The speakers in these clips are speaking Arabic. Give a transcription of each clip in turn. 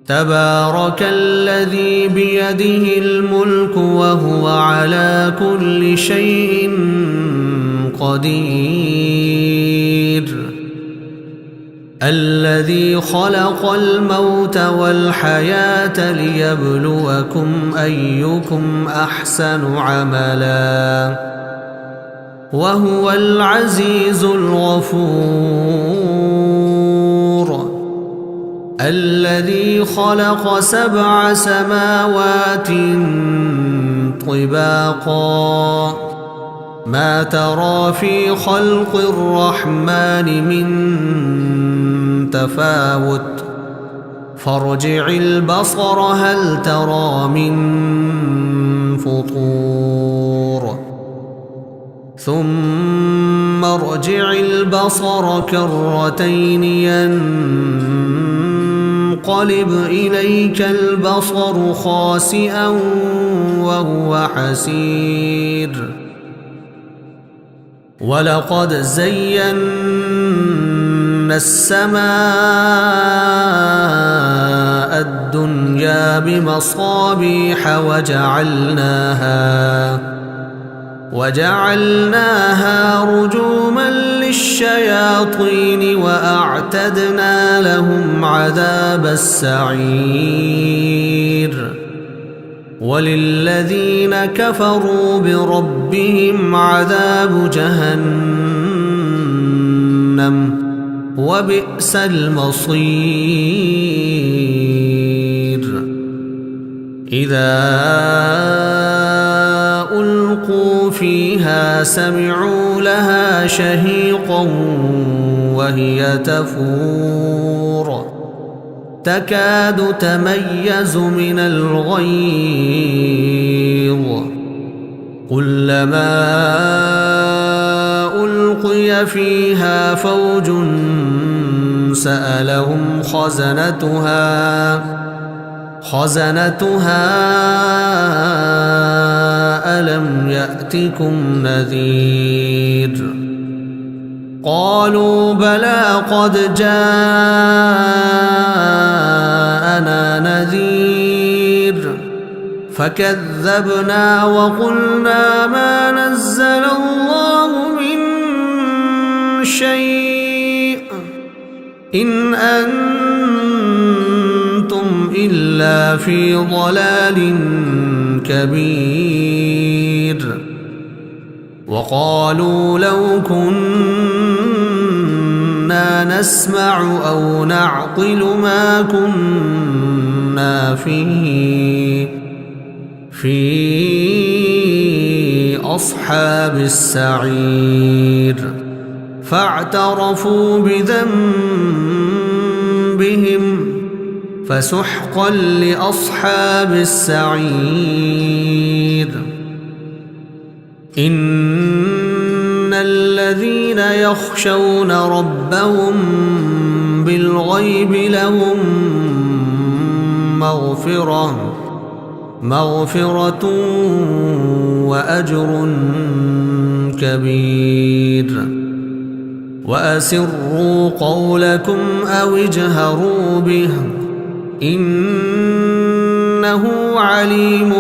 تبارك الذي بيده الملك وهو على كل شيء قدير الذي خلق الموت والحياة ليبلوكم أيكم أحسن عملا وهو العزيز الغفور الذي خلق 7 سماوات طباقا ما ترى في خلق الرحمن من تفاوت فارجع البصر هل ترى من فطور ثم ارجع البصر كرتين ينقلب إليك البصر خاسئا وهو حسير ولقد زينا السماء الدنيا بمصابيح وجعلناها رجوما للشياطين وأعتدنا لهم عذاب السعير وللذين كفروا بربهم عذاب جهنم وبئس المصير إذا ألقوا فيها سمعوا لها شهيقا وهي تفور تكاد تميز من الغيظ كلما ألقي فيها فوج سألهم خزنتها ألم يأتكم نذير قالوا بلى قد جاءنا نذير فكذبنا وقلنا ما نزل الله من شيء إن أنتم إلا في ضلال كبير وقالوا لو كنا نسمع أو نعقل ما كنا في أصحاب السعير فاعترفوا بذنبهم فسحقا لأصحاب السعير إن الذين يخشون ربهم بالغيب لهم مغفرة وأجر كبير وأسروا قولكم أو اجهروا به إنه عليم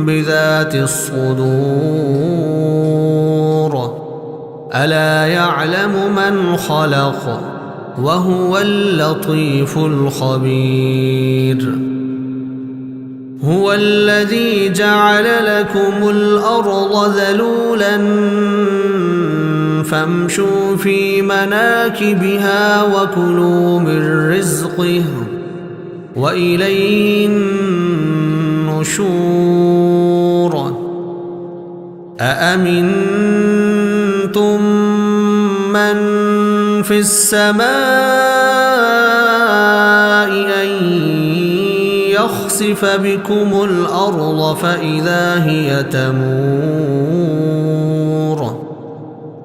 بذات الصدور ألا يعلم من خلق وهو اللطيف الخبير هو الذي جعل لكم الأرض ذلولا فامشوا في مناكبها وكلوا من رزقه وإليه النشور أأمنتم من في السماء أن يخسف بكم الأرض فإذا هي تمور